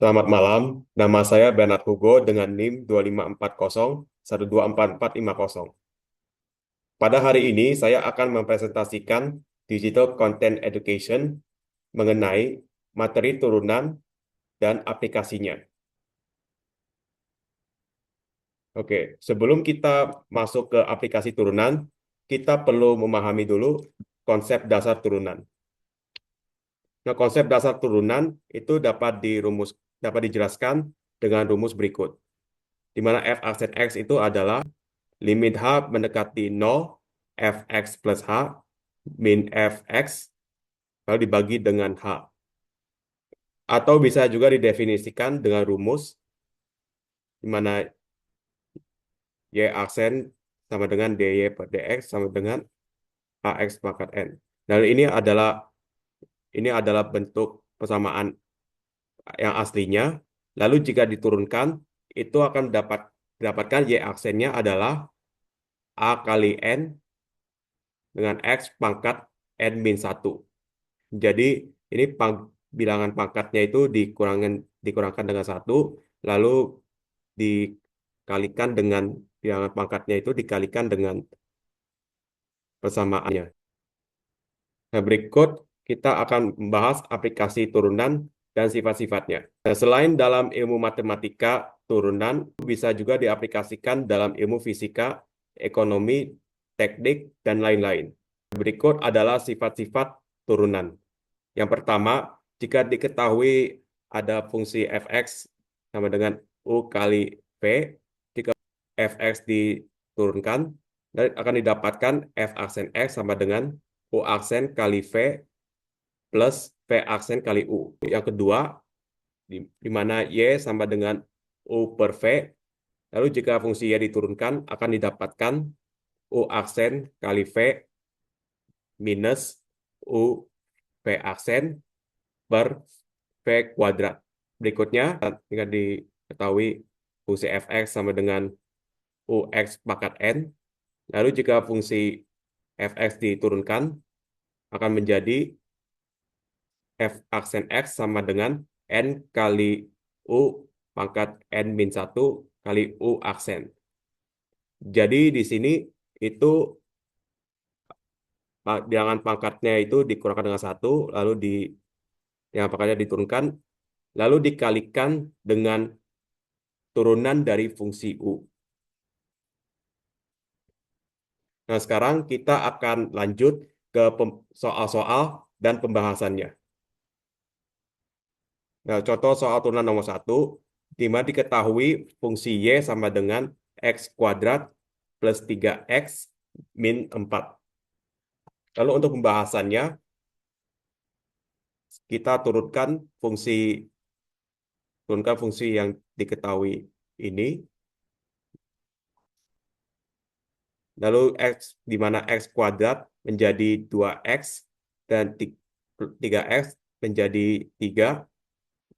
Selamat malam, nama saya Bernard Hugo dengan NIM 2540124450. Pada hari ini saya akan mempresentasikan Digital Content Education mengenai materi turunan dan aplikasinya. Oke, sebelum kita masuk ke aplikasi turunan, kita perlu memahami dulu konsep dasar turunan. Nah, konsep dasar turunan itu dapat dijelaskan dengan rumus berikut, di mana f aksen x itu adalah limit H mendekati 0, fx plus H, min fx, lalu dibagi dengan H. Atau bisa juga didefinisikan dengan rumus, di mana Y aksen sama dengan DY per DX sama dengan AX pangkat N. Dan ini adalah bentuk persamaan yang aslinya. Lalu jika diturunkan, itu akan dapatkan Y aksennya adalah A kali N dengan X pangkat N min 1. Jadi ini bilangan pangkatnya itu dikurangkan dengan 1, lalu dikalikan dengan bilangan pangkatnya itu dikalikan dengan persamaannya. Nah, berikut kita akan membahas aplikasi turunan dan sifat-sifatnya. Nah, selain dalam ilmu matematika, turunan bisa juga diaplikasikan dalam ilmu fisika, ekonomi, teknik, dan lain-lain. Berikut adalah sifat-sifat turunan. Yang pertama, jika diketahui ada fungsi fx sama dengan u kali v, jika fx diturunkan, dan akan didapatkan f aksen x sama dengan u aksen kali v plus v aksen kali u. Yang kedua, di mana y sama dengan u per v, lalu jika fungsi y diturunkan, akan didapatkan u aksen kali v minus u v aksen per V kuadrat. Berikutnya, jika diketahui fungsi fx sama dengan ux pangkat n, lalu jika fungsi fx diturunkan, akan menjadi f aksen x sama dengan n kali u pangkat n min 1 kali u aksen. Jadi di sini itu bilangan pangkatnya itu dikurangkan dengan 1, lalu yang pangkatnya diturunkan, lalu dikalikan dengan turunan dari fungsi U. Nah, sekarang kita akan lanjut ke soal-soal dan pembahasannya. Nah, contoh soal turunan nomor 1, di mana diketahui fungsi Y sama dengan X kuadrat plus 3X min 4. Lalu untuk pembahasannya, kita turunkan fungsi yang diketahui ini. Lalu X, di mana X kuadrat menjadi 2X dan 3X menjadi 3,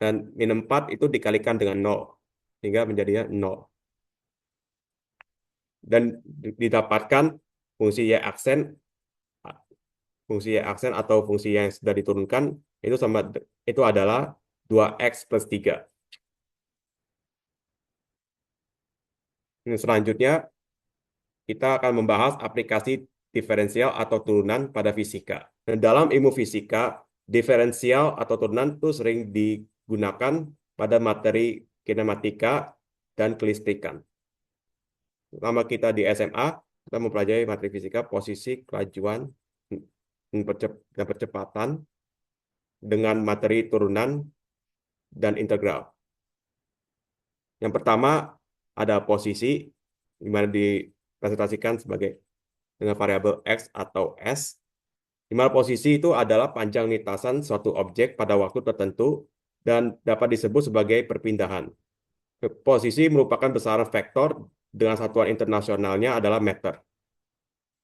dan min 4 itu dikalikan dengan 0, sehingga menjadinya 0. Dan didapatkan fungsi Y aksen, atau fungsi yang sudah diturunkan itu adalah 2X plus 3. Selanjutnya, kita akan membahas aplikasi diferensial atau turunan pada fisika. Dan dalam ilmu fisika, diferensial atau turunan itu sering digunakan pada materi kinematika dan kelistrikan. Selama kita di SMA, kita mempelajari materi fisika, posisi, kelajuan, dan percepatan dengan materi turunan dan integral. Yang pertama ada posisi, di mana dipresentasikan dengan variabel X atau S, di mana posisi itu adalah panjang lintasan suatu objek pada waktu tertentu dan dapat disebut sebagai perpindahan. Posisi merupakan besaran vektor dengan satuan internasionalnya adalah meter.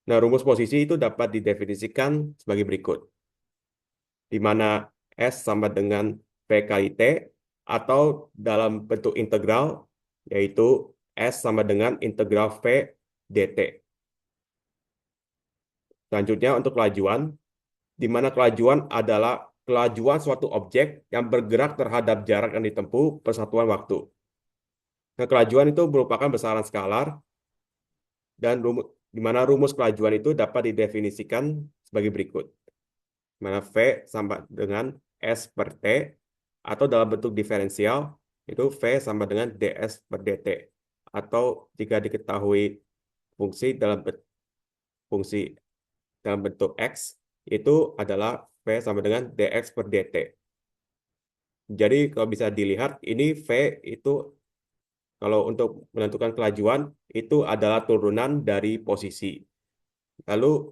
Nah, rumus posisi itu dapat didefinisikan sebagai berikut, di mana S sama dengan V kali T, atau dalam bentuk integral, yaitu S sama dengan integral V dt. Selanjutnya untuk kelajuan, di mana kelajuan adalah kelajuan suatu objek yang bergerak terhadap jarak yang ditempuh per satuan waktu. Nah, kelajuan itu merupakan besaran skalar dan di mana rumus kelajuan itu dapat didefinisikan sebagai berikut. Di mana V sama dengan S per T atau dalam bentuk diferensial itu V sama dengan ds per dt. Atau jika diketahui fungsi fungsi dalam bentuk X itu adalah V sama dengan dx per dt. Jadi kalau bisa dilihat ini V itu kalau untuk menentukan kelajuan itu adalah turunan dari posisi. Lalu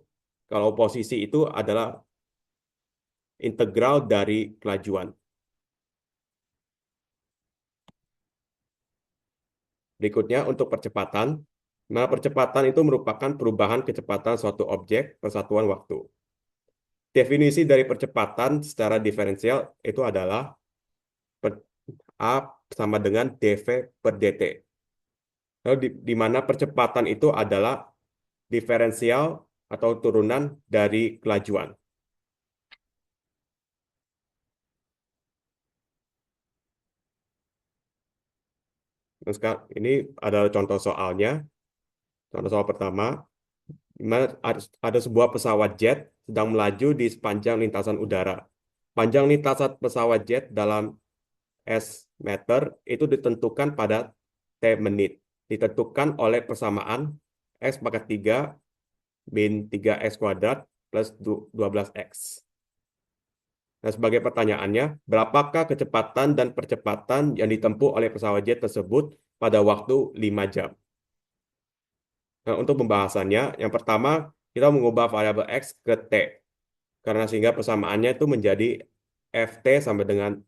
kalau posisi itu adalah integral dari kelajuan. Berikutnya untuk percepatan. Nah, percepatan itu merupakan perubahan kecepatan suatu objek per satuan waktu. Definisi dari percepatan secara diferensial itu adalah A sama dengan dv per dt. Lalu di mana percepatan itu adalah diferensial atau turunan dari kelajuan. Nah, sekarang ini adalah contoh soalnya. Contoh soal pertama, di mana ada sebuah pesawat jet sedang melaju di sepanjang lintasan udara. Panjang lintasan pesawat jet dalam S meter itu ditentukan pada T menit. Ditentukan oleh persamaan X pangkat 3 min 3X kuadrat plus 12X. Nah, sebagai pertanyaannya, berapakah kecepatan dan percepatan yang ditempuh oleh pesawat jet tersebut pada waktu 5 jam? Nah, untuk pembahasannya, yang pertama, kita mengubah variabel X ke T. Karena sehingga persamaannya itu menjadi Ft sama dengan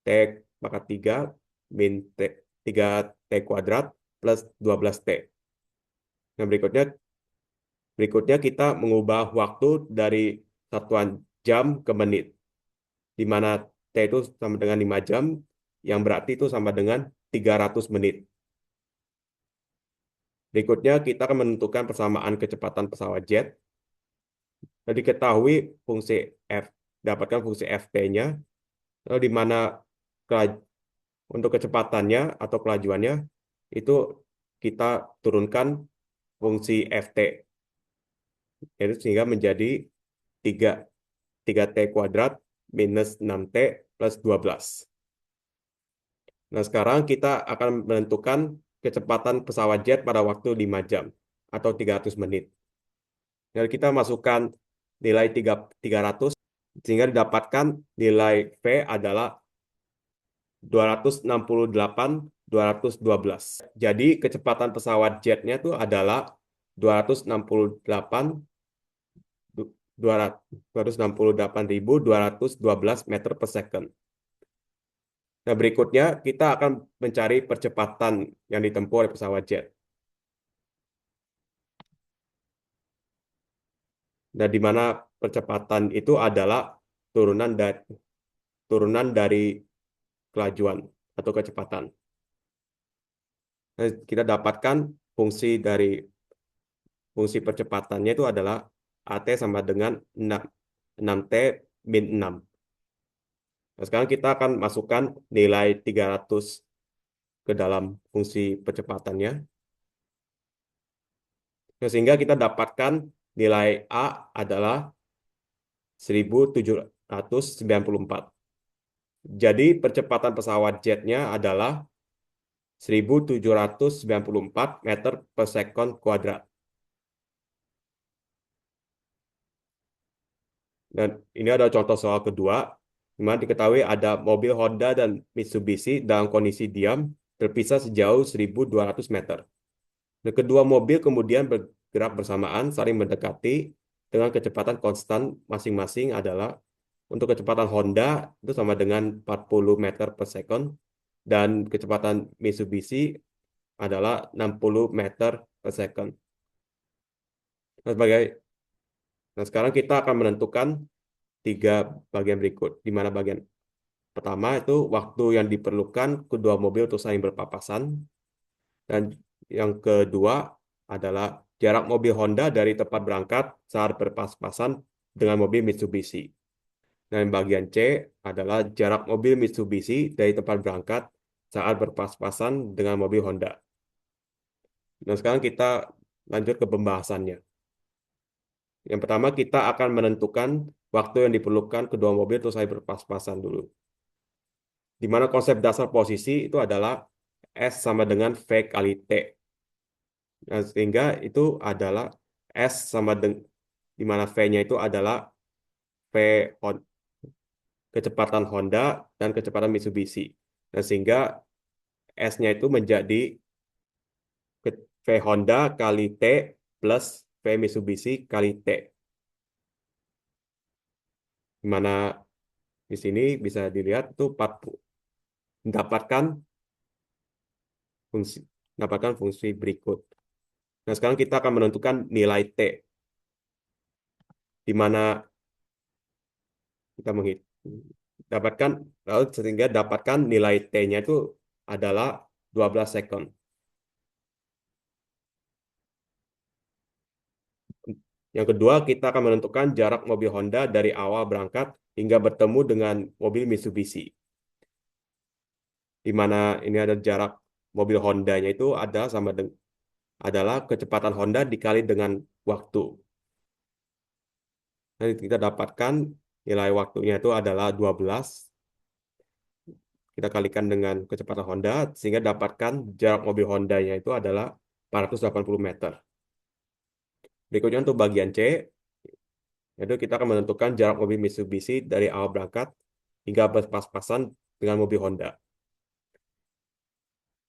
T pangkat 3 min T, 3T kuadrat plus 12T. Nah, berikutnya kita mengubah waktu dari satuan jam ke menit, di mana T itu sama dengan 5 jam, yang berarti itu sama dengan 300 menit. Berikutnya kita akan menentukan persamaan kecepatan pesawat jet. Nah, diketahui fungsi F, dapatkan fungsi Ft-nya, lalu di mana untuk kecepatannya atau kelajuannya, itu kita turunkan fungsi Ft, yaitu sehingga menjadi 3, 3T kuadrat minus 6T plus 12. Nah, sekarang kita akan menentukan kecepatan pesawat jet pada waktu 5 jam atau 300 menit. Jadi kita masukkan nilai 300 sehingga didapatkan nilai V adalah 268.212. Jadi kecepatan pesawat jetnya itu adalah 268 268.212 meter per second. Nah, berikutnya kita akan mencari percepatan yang ditempuh oleh pesawat jet. Nah, di mana percepatan itu adalah turunan dari kelajuan atau kecepatan. Nah, kita dapatkan fungsi percepatannya itu adalah AT sama dengan 6T min 6. Nah, sekarang kita akan masukkan nilai 300 ke dalam fungsi percepatannya. Nah, sehingga kita dapatkan nilai A adalah 1794. Jadi percepatan pesawat jetnya adalah 1794 meter per second kuadrat. Dan ini ada contoh soal kedua, di mana diketahui ada mobil Honda dan Mitsubishi dalam kondisi diam terpisah sejauh 1200 meter. Dan kedua mobil kemudian bergerak bersamaan saling mendekati dengan kecepatan konstan masing-masing adalah untuk kecepatan Honda itu sama dengan 40 meter per second dan kecepatan Mitsubishi adalah 60 meter per second. Nah, sekarang kita akan menentukan 3 bagian berikut, di mana bagian pertama itu waktu yang diperlukan kedua mobil untuk saling berpapasan, dan yang kedua adalah jarak mobil Honda dari tempat berangkat saat berpas-pasan dengan mobil Mitsubishi. Dan bagian C adalah jarak mobil Mitsubishi dari tempat berangkat saat berpas-pasan dengan mobil Honda. Nah, sekarang kita lanjut ke pembahasannya. Yang pertama, kita akan menentukan waktu yang diperlukan kedua mobil untuk selesai berpas-pasan dulu. Di mana konsep dasar posisi itu adalah S sama dengan V kali T. Nah, sehingga itu adalah S sama dengan, di mana V-nya itu adalah V kecepatan Honda dan kecepatan Mitsubishi. Nah, sehingga S-nya itu menjadi V Honda kali T plus V Mitsubishi kali T. Di mana di sini bisa dilihat itu mendapatkan fungsi berikut. Nah, sekarang kita akan menentukan nilai T, di mana kita dapatkan, lalu sehingga dapatkan nilai T-nya itu adalah 12 second. Yang kedua, kita akan menentukan jarak mobil Honda dari awal berangkat hingga bertemu dengan mobil Mitsubishi. Di mana ini ada jarak mobil Honda-nya itu adalah kecepatan Honda dikali dengan waktu. Nanti kita dapatkan nilai waktunya itu adalah 12. Kita kalikan dengan kecepatan Honda, sehingga dapatkan jarak mobil Honda-nya itu adalah 480 meter. Berikutnya untuk bagian C, yaitu kita akan menentukan jarak mobil Mitsubishi dari awal berangkat hingga berpas-pasan dengan mobil Honda.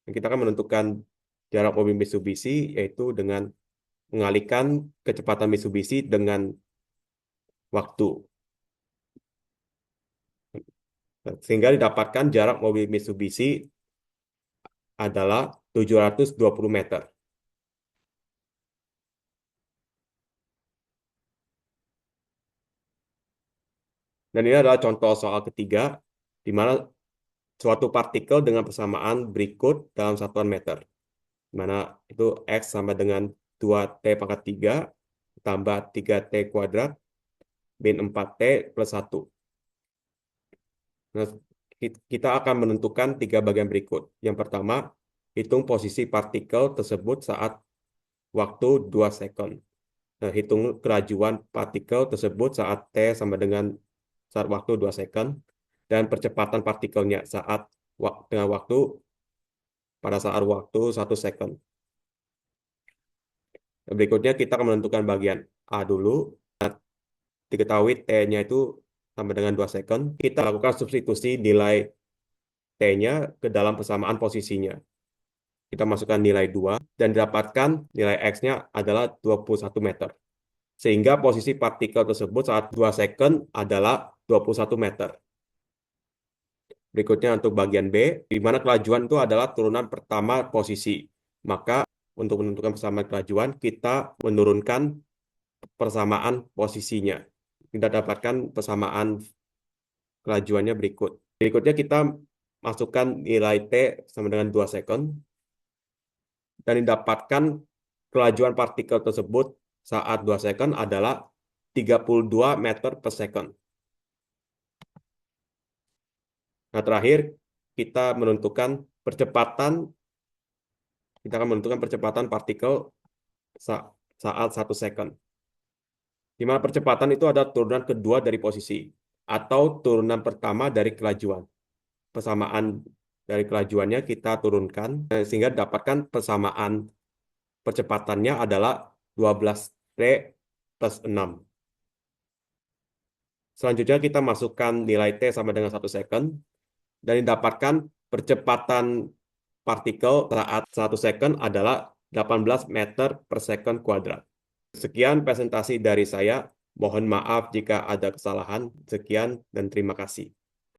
Kita akan menentukan jarak mobil Mitsubishi yaitu dengan mengalihkan kecepatan Mitsubishi dengan waktu. Sehingga didapatkan jarak mobil Mitsubishi adalah 720 meter. Dan ini adalah contoh soal ketiga, di mana suatu partikel dengan persamaan berikut dalam satuan meter. Di mana itu X sama dengan 2T pangkat 3 tambah 3T kuadrat min 4T plus 1. Nah, kita akan menentukan 3 bagian berikut. Yang pertama, hitung posisi partikel tersebut saat waktu 2 second. Nah, hitung kelajuan partikel tersebut saat T sama dengan saat waktu 2 second dan percepatan partikelnya dengan waktu pada saat waktu 1 second. Berikutnya kita akan menentukan bagian A dulu. Diketahui T-nya itu sama dengan 2 second. Kita lakukan substitusi nilai T-nya ke dalam persamaan posisinya. Kita masukkan nilai 2 dan didapatkan nilai X-nya adalah 21 meter. Sehingga posisi partikel tersebut saat 2 second adalah 21 meter. Berikutnya untuk bagian B, di mana kelajuan itu adalah turunan pertama posisi. Maka untuk menentukan persamaan kelajuan, kita menurunkan persamaan posisinya. Kita dapatkan persamaan kelajuannya berikut. Berikutnya kita masukkan nilai T sama dengan 2 second. Dan didapatkan kelajuan partikel tersebut saat 2 second adalah 32 meter per second. Nah, terakhir kita akan menentukan percepatan partikel saat 1 second. Di mana percepatan itu ada turunan kedua dari posisi atau turunan pertama dari kelajuan. Persamaan dari kelajuannya kita turunkan sehingga dapatkan persamaan percepatannya adalah 12T plus 6. Selanjutnya kita masukkan nilai T sama dengan 1 second dan didapatkan percepatan partikel saat 1 second adalah 18 meter per second kuadrat. Sekian presentasi dari saya. Mohon maaf jika ada kesalahan. Sekian dan terima kasih.